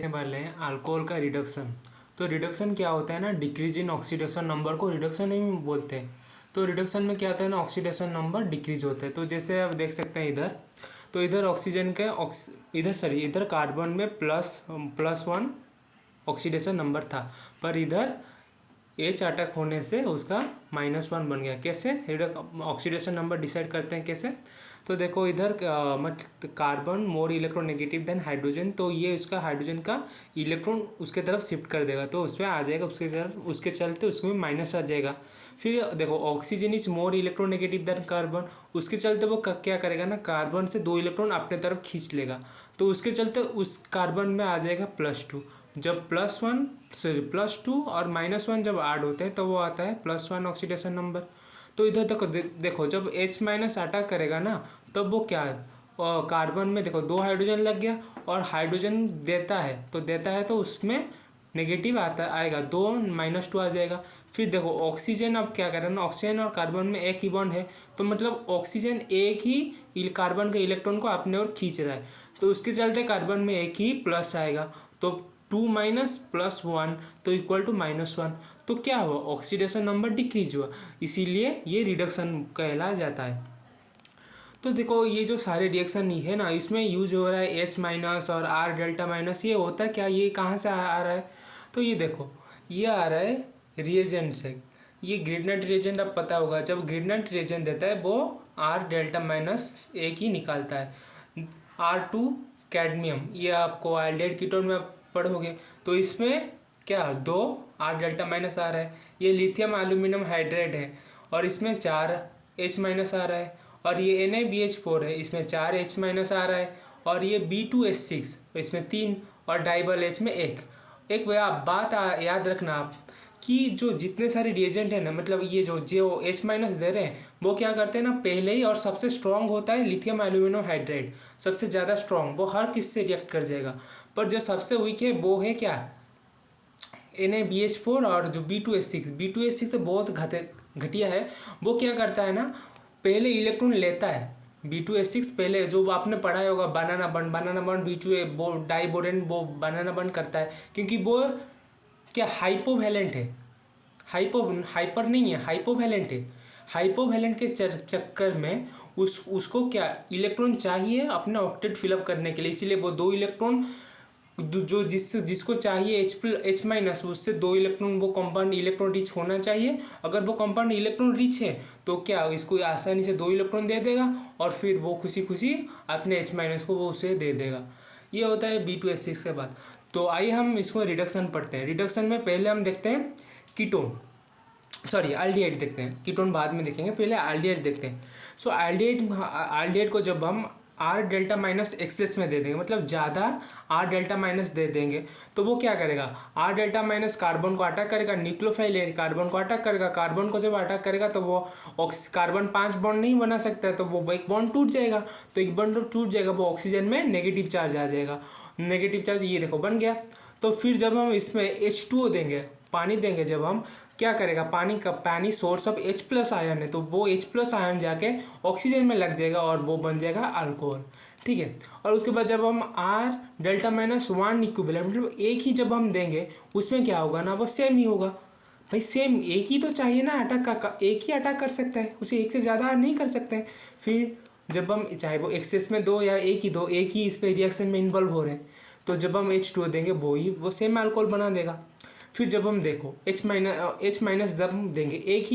देखने वाले हैं अल्कोहल का रिडक्शन। तो रिडक्शन क्या होता है ना, डिक्रीज इन ऑक्सीडेशन नंबर को रिडक्शन ही बोलते हैं। तो रिडक्शन में क्या होता है ना, ऑक्सीडेशन नंबर डिक्रीज होता है। तो जैसे आप देख सकते हैं इधर, तो इधर ऑक्सीजन के इधर कार्बन में +1 ऑक्सीडेशन नंबर था, पर इधर एच अटैक होने से उसका -1 बन गया। कैसे ऑक्सीडेशन नंबर डिसाइड करते हैं कैसे? तो देखो इधर मतलब carbon more electronegative than hydrogen, तो ये उसका हाइड्रोजन का इलेक्ट्रॉन उसके तरफ शिफ्ट कर देगा, तो उसमें आ जाएगा, उसके चलते उसमें माइनस आ जाएगा। फिर देखो oxygen is more electronegative than carbon, उसके चलते वो क्या करेगा ना, कार्बन से 2 इलेक्ट्रॉन अपने तरफ खींच लेगा, तो उसके चलते उस कार्बन में आ जाएगा +2। जब +2 और -1 जब ऐड होते हैं तो वो आता है +1 ऑक्सीडेशन नंबर। तो इधर देखो जब H- अटैक करेगा ना, तब वो क्या है, कार्बन में देखो 2 हाइड्रोजन लग गया, और हाइड्रोजन देता है तो उसमें नेगेटिव आएगा, 2 -2 आ जाएगा। फिर देखो ऑक्सीजन अब क्या करें ना, ऑक्सीजन और कार्बन में एक ही बॉन्ड है, तो मतलब ऑक्सीजन एक ही कार्बन के इलेक्ट्रॉन को अपने ओर खींच रहा है, तो उसके चलते कार्बन में एक ही प्लस आएगा, तो 2 माइनस +1 तो इक्वल टू -1। तो क्या हुआ, ऑक्सीडेशन नंबर डिक्रीज हुआ, इसीलिए ये रिडक्शन कहलाया जाता है। तो देखो ये जो सारे रिएक्शन ही है ना, इसमें यूज हो रहा है H- और R∆-, ये होता है क्या, ये कहाँ से आ रहा है? तो ये देखो, ये आ रहा है रिएजेंट से। ये ग्रेडिएंट रिएजेंट अब पता होगा, जब ग्रेडिएंट रिएजेंट देता है वो R∆- एक ही निकालता है। R2 कैडमियम, ये आपको एल्डेहाइड कीटोन में आप पढ़ोगे, तो इसमें क्या 2 R∆- आ रहा है। ये लिथियम एल्यूमिनियम हाइड्राइड है, और इसमें 4 H- आ रहा है। और ये NaBH4 है, इसमें 4 H- आ रहा है। और ये B2H6, इसमें 3, और डाइबल H में एक भैया बात याद रखना आप, कि जो जितने सारे रिएजेंट है ना, मतलब ये जो H- दे रहे हैं, वो क्या करते हैं ना, पहले ही, और सबसे स्ट्रॉन्ग होता है लिथियम एल्यूमिनियम हाइड्राइड, सबसे ज़्यादा स्ट्रॉन्ग, वो हर किस से रिएक्ट कर जाएगा। पर जो सबसे वीक है वो है क्या, NaBH4, और जो B2H6 तो बहुत घटिया है। वो क्या करता है ना, पहले इलेक्ट्रॉन लेता है। B2H6 पहले जो आपने पढ़ा ही होगा, बनाना बॉन्ड B2 डाइबोरेन वो बनाना बॉन्ड करता है, क्योंकि वो क्या हाइपोवैलेंट है, हाइपर नहीं है, हाइपोवैलेंट है। हाइपोवैलेंट के चक्कर में उसको क्या इलेक्ट्रॉन चाहिए अपना ऑक्टेट फिलअप करने के लिए, इसीलिए वो 2 इलेक्ट्रॉन जो जिसको चाहिए H- उससे 2 इलेक्ट्रॉन वो कंपाउंड इलेक्ट्रॉन रिच होना चाहिए। अगर वो कंपाउंड इलेक्ट्रॉन रिच है तो क्या इसको आसानी से 2 इलेक्ट्रॉन दे देगा, और फिर वो खुशी खुशी अपने H- को वो उसे दे देगा। ये होता है B2H6 के बाद। तो आइए हम इसको रिडक्शन पढ़ते हैं। रिडक्शन में पहले हम देखते हैं कीटोन, सॉरी एल्डिहाइड देखते हैं, कीटोन बाद में देखेंगे, पहले एल्डिहाइड देखते हैं। सो एल्डिहाइड को जब हम R∆- एक्सेस में दे देंगे, मतलब ज़्यादा R∆- दे देंगे, तो वो क्या करेगा, R∆- कार्बन को अटैक करेगा, न्यूक्लियोफाइल है, कार्बन को अटैक करेगा। कार्बन को जब अटैक करेगा तो वो कार्बन 5 बॉन्ड नहीं बना सकता है, तो वो एक बॉन्ड टूट जाएगा। तो एक बॉन्ड टूट जाएगा, वो ऑक्सीजन में नेगेटिव चार्ज आ जाएगा, नेगेटिव चार्ज ये देखो बन गया। तो फिर जब हम इसमें H2O देंगे, पानी देंगे, जब हम क्या करेगा, पानी सोर्स ऑफ H+ आयन है, तो वो H+ आयन जाके ऑक्सीजन में लग जाएगा, और वो बन जाएगा अल्कोहल। ठीक है। और उसके बाद जब हम R∆- इक्विवेलेंट, मतलब एक ही जब हम देंगे, उसमें क्या होगा ना, वो सेम ही होगा। भाई सेम एक ही तो चाहिए ना अटैक का, एक ही अटैक कर सकता है, उसे एक से ज़्यादा नहीं कर सकते हैं। फिर जब हम चाहे वो एक्सेस में दो या एक ही दो, एक ही इस पर रिएक्शन में इन्वॉल्व हो रहे हैं, तो जब हम H2O देंगे वो सेम अल्कोहल बना देगा। फिर जब हम देखो H- जब हम देंगे, एक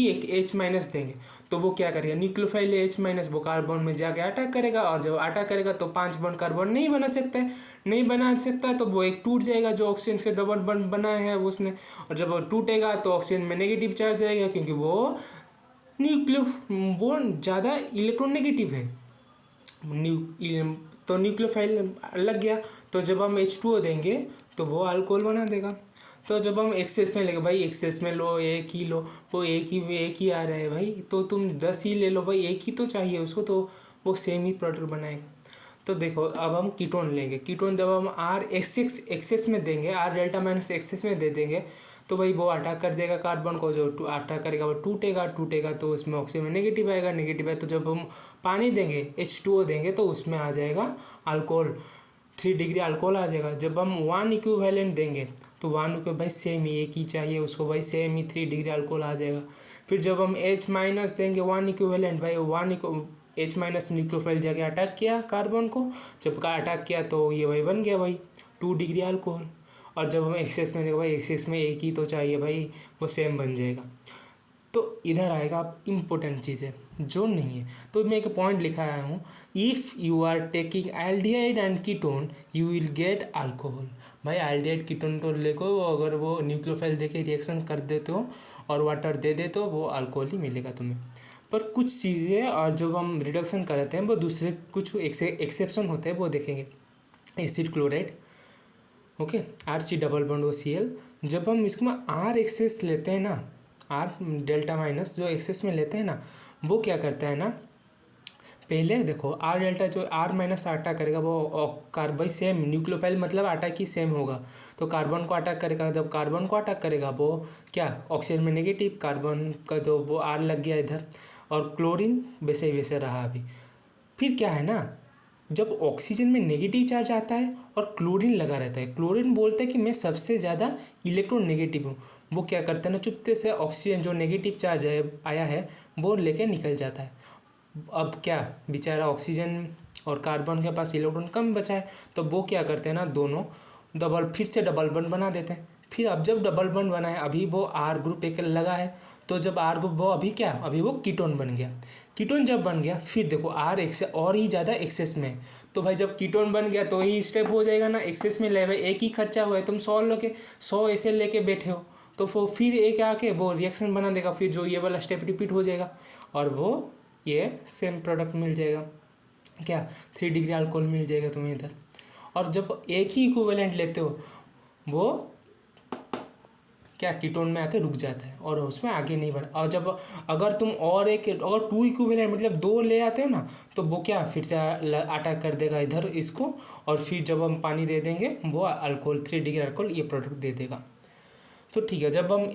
H- देंगे, तो वो क्या करेगा, न्यूक्लियोफाइल H- वो कार्बन में जाके अटैक करेगा, और जब अटैक करेगा तो 5 बॉन्ड कार्बन नहीं बना सकता है, तो वो एक टूट जाएगा, जो ऑक्सीजन के डबल बॉन्ड बनाया है उसने। और जब वो टूटेगा तो ऑक्सीजन में नेगेटिव चार्ज आएगा, क्योंकि न्यूक्लियो वो ज़्यादा इलेक्ट्रोनेगेटिव है। तो न्यूक्लियोफाइल लग गया, तो जब हम H2O देंगे तो वो अल्कोहल बना देगा। तो जब हम एक्सेस में लेंगे, भाई एक्सेस में लो, एक ही लो, वो एक ही आ रहा है भाई, तो तुम 10 ही ले लो भाई, एक ही तो चाहिए उसको, तो वो सेम ही प्रोडक्ट बनाएगा। तो देखो अब हम कीटोन लेंगे, कीटोन जब हम एक्सेस में देंगे, R∆- एक्सेस में दे देंगे, तो भाई वो अटैक कर देगा कार्बन को, जो अटैक करेगा वो टूटेगा, तो उसमें ऑक्सीजन में नेगेटिव आएगा, नेगेटिव है तो जब हम पानी देंगे H2O देंगे, तो उसमें आ जाएगा अल्कोहल। 3 डिग्री अल्कोहल आ जाएगा। जब हम 1 इक्विवेलेंट देंगे तो 1 को भाई सेम ही एक ही चाहिए उसको, भाई सेम ही 3 डिग्री अल्कोहल आ जाएगा। फिर जब हम H माइनस देंगे 1 इक्विवेलेंट, भाई H माइनस न्यूक्लियोफाइल जाके अटैक किया कार्बन को, जब का अटैक किया तो ये भाई बन गया भाई 2 डिग्री अल्कोहल। और जब हम एक्सेस में देंगे भाई एक्सेस में एक ही तो चाहिए भाई, वो सेम बन जाएगा। तो इधर आएगा आप इम्पोर्टेंट चीज़ें जो नहीं है, तो मैं एक पॉइंट लिखा आया हूँ, if you are taking aldehyde and ketone you will get alcohol. भाई एल्डिहाइड कीटोन को लेको अगर वो न्यूक्लियोफाइल देके रिएक्शन कर देते हो और वाटर दे देते हो वो अल्कोहल ही मिलेगा तुम्हें। पर कुछ चीज़ें और जब हम रिडक्शन करते हैं वो दूसरे कुछ एक्सेप्शन होते हैं वो देखेंगे। Acid chloride, okay, RC double bond OCl, जब हम इसमें R एक्सेस लेते हैं ना, R डेल्टा माइनस जो एक्सेस में लेते हैं ना, वो क्या करता है ना, पहले देखो R डेल्टा जो R माइनस अटैक करेगा वो कार्बन सेम न्यूक्लियोफाइल मतलब अटैक ही सेम होगा, तो कार्बन को अटैक करेगा। जब कार्बन को अटैक करेगा वो क्या ऑक्सीजन में नेगेटिव, कार्बन का तो वो R लग गया इधर, और क्लोरीन वैसे ही वैसे रहा अभी। फिर क्या है ना, जब ऑक्सीजन में नेगेटिव चार्ज आता है और क्लोरीन लगा रहता है, क्लोरीन बोलता है कि मैं सबसे ज़्यादा इलेक्ट्रॉन नेगेटिव हूँ, वो क्या करता है ना, चुपते से ऑक्सीजन जो नेगेटिव चार्ज है आया है वो लेके निकल जाता है। अब क्या बेचारा ऑक्सीजन और कार्बन के पास इलेक्ट्रॉन कम बचा है, तो वो क्या करते हैं ना, दोनों फिर से डबल बॉन्ड बना देते हैं। फिर अब जब डबल बॉन्ड बना है अभी वो R ग्रुप एक लगा है, तो जब R ग्रुप वो अभी वो कीटोन बन गया। कीटोन जब बन गया फिर देखो R एक्सेस और ही ज़्यादा एक्सेस में, तो भाई जब कीटोन बन गया तो ही स्टेप हो जाएगा ना, एक्सेस में ले भाई एक ही खर्चा हुआ है, तुम 100 ऐसे लेके बैठे हो, तो वो फिर एक आके वो रिएक्शन बना देगा, फिर जो ये वाला स्टेप रिपीट हो जाएगा और वो ये सेम प्रोडक्ट मिल जाएगा, क्या 3 डिग्री अल्कोहल मिल जाएगा तुम्हें इधर। और जब एक ही इक्विवेलेंट लेते हो वो क्या कीटोन में आके रुक जाता है और उसमें आगे नहीं बढ़ा। और जब अगर तुम और एक अगर 2 इक्विवेलेंट मतलब 2 ले आते हो ना, तो वो क्या फिर से अटैक कर देगा इधर इसको, और फिर जब हम पानी दे देंगे वो अल्कोहल 3 डिग्री अल्कोहल ये प्रोडक्ट दे देगा। तो ठीक है, जब हम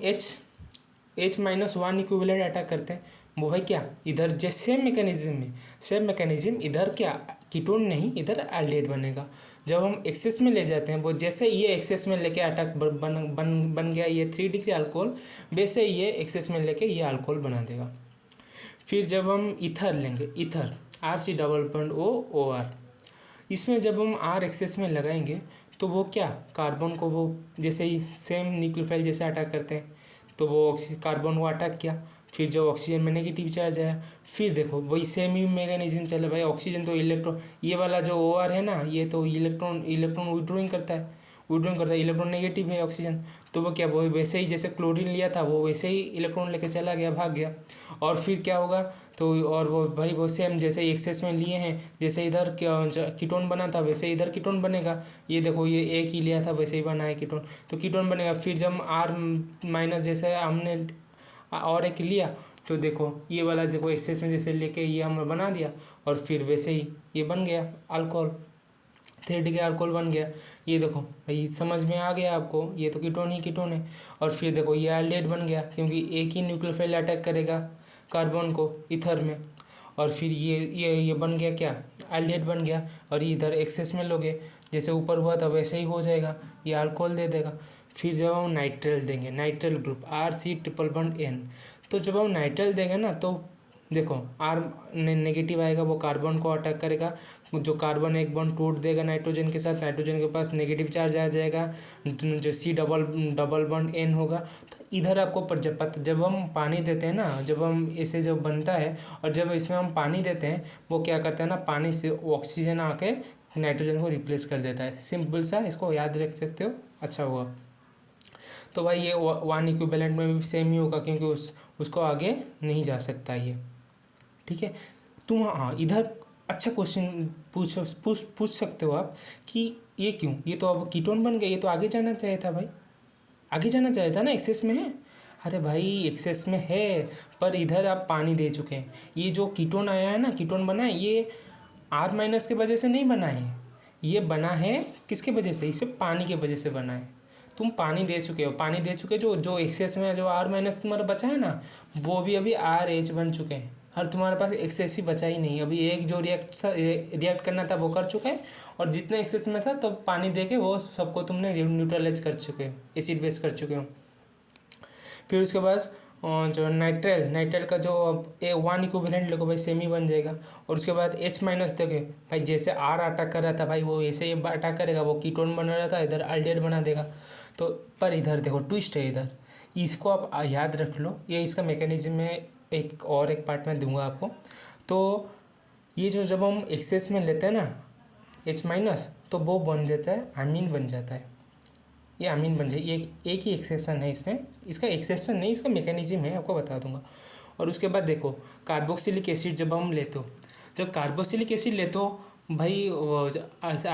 H माइनस 1 इक्विवेलेंट अटैक करते हैं वो भाई क्या इधर जैसे सेम मैकेनिज्म इधर क्या कीटोन नहीं इधर एल्डिहाइड बनेगा। जब हम एक्सेस में ले जाते हैं वो जैसे ये एक्सेस में लेके अटैक बन गया ये 3 डिग्री अल्कोहल, वैसे ये एक्सेस में लेके ये अल्कोहल बना देगा। फिर जब हम ईथर लेंगे, ether RC double bond OR, इसमें जब हम R एक्सेस में लगाएंगे तो वो क्या कार्बन को वो जैसे ही सेम न्यूक्लियोफाइल जैसे अटैक करते हैं, तो वो कार्बन को अटैक किया, फिर जो ऑक्सीजन में नेगेटिव चार्ज आया, फिर देखो वही सेम ही मैकेनिज्म चले भाई, ऑक्सीजन तो इलेक्ट्रॉन ये वाला जो OR है ना ये तो इलेक्ट्रॉन विड्रॉइंग करता है, इलेक्ट्रॉन नेगेटिव है ऑक्सीजन, तो वो क्या वो वैसे ही जैसे क्लोरीन लिया था वो वैसे ही इलेक्ट्रॉन लेके चला गया भाग गया। और फिर क्या होगा तो और वो भाई वो सेम जैसे एक्सेस में लिए हैं, जैसे इधर कीटोन बना था वैसे इधर कीटोन बनेगा, ये देखो ये एक ही लिया था वैसे ही बना है कीटोन, तो कीटोन बनेगा। फिर जब R माइनस जैसे हमने और एक लिया तो देखो ये वाला देखो एक्सेस में जैसे लेके ये हमने बना दिया और फिर वैसे ही ये बन गया अल्कोहल, 3 डिग्री अल्कोहल बन गया। ये देखो भाई समझ में आ गया आपको, ये तो कीटोन है। और फिर देखो ये एल्डिहाइड बन गया क्योंकि एक ही न्यूक्लियोफाइल अटैक करेगा कार्बन को ईथर में, और फिर ये बन गया क्या एल्डिहाइड बन गया। और ये इधर एक्सेस में लोगे जैसे ऊपर हुआ था वैसे ही हो जाएगा, ये अल्कोहल दे देगा। फिर जब हम नाइट्रेल देंगे, nitrile group RC triple bond N, तो जब हम नाइट्रेल देंगे ना तो देखो R नेगेटिव आएगा वो कार्बन को अटैक करेगा, जो कार्बन एक बॉन्ड टूट देगा नाइट्रोजन के साथ, नाइट्रोजन के पास नेगेटिव चार्ज आ जाएगा, जो C डबल बॉन्ड N होगा। तो इधर आपको जब हम पानी देते हैं ना, जब हम ऐसे जब बनता है और जब इसमें हम पानी देते हैं वो क्या करता है ना, पानी से ऑक्सीजन आके नाइट्रोजन को रिप्लेस कर देता है। सिंपल सा, इसको याद रख सकते हो, अच्छा हुआ। तो भाई ये 1 इक्विवेलेंट में भी सेम ही होगा क्योंकि उसको आगे नहीं जा सकता ये, ठीक है। तुम हाँ इधर अच्छा क्वेश्चन पूछ सकते हो आप कि ये क्यों, ये तो अब कीटोन बन गया, ये तो आगे जाना चाहिए था भाई, आगे जाना चाहिए था ना, एक्सेस में है। अरे भाई एक्सेस में है पर इधर आप पानी दे चुके हैं, ये जो कीटोन आया है ना, कीटोन बना है ये R माइनस की वजह से नहीं बना है, ये बना है किसके वजह से, इसे पानी की वजह से बना है। तुम पानी दे चुके हो, जो एक्सेस में जो R माइनस तुम्हारा बचा है ना वो भी अभी RH बन चुके हैं, और तुम्हारे पास एक्सेस ही बचा ही नहीं। अभी एक जो रिएक्ट करना था वो कर चुके हैं, और जितने एक्सेस में था तब तो पानी दे के वो सबको तुमने न्यूट्रलाइज कर चुके हो, एसिड बेस कर चुके हो। फिर उसके बाद जो नाइट्राइल का जो वन इक्विवेलेंट लोगे भाई सेम ही बन जाएगा। और उसके बाद H माइनस दोगे भाई, जैसे R अटैक कर रहा था भाई वो ऐसे ही अटैक करेगा, वो कीटोन बना रहा था इधर अल्डेहाइड बना देगा। तो पर इधर देखो ट्विस्ट है इधर, इसको आप याद रख लो, ये इसका मैकेनिज्म में एक पार्ट में दूंगा आपको। तो ये जो जब हम एक्सेस में लेते हैं ना H माइनस, तो वो बन जाता है अमीन बन जाता है, ये अमीन बन जाए। ये एक ही एक्सेप्शन है इसमें, इसका एक्सेप्शन नहीं, इसका मैकेनिज्म है, आपको बता दूंगा। और उसके बाद देखो कार्बोक्सिलिक एसिड जब हम लेते हो, जब कार्बोक्सिलिक एसिड लेते हो भाई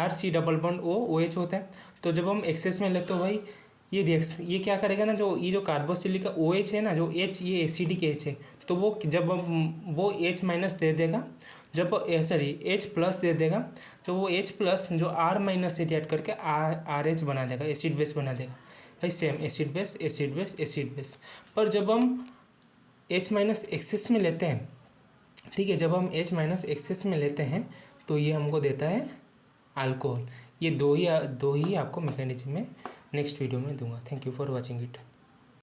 RC डबल बॉन्ड OH होता है। तो जब हम एक्सेस में लेते हो भाई ये क्या करेगा ना, जो ये जो कार्बोक्सिलिक का OH है ना, जो H ये एसिडिक H है, तो वो जब वो H माइनस दे देगा, जब H प्लस दे देगा, तो वो H प्लस जो R माइनस से रिएक्ट करके RH बना देगा, एसिड बेस बना देगा भाई। Same acid base acid base acid base. पर जब हम H माइनस एक्सेस में लेते हैं, ठीक है, जब हम H माइनस एक्सेस में लेते हैं तो ये हमको देता है अल्कोहल। ये दो ही आपको मैकेनिज्म में नेक्स्ट वीडियो में दूंगा। Thank you for watching it.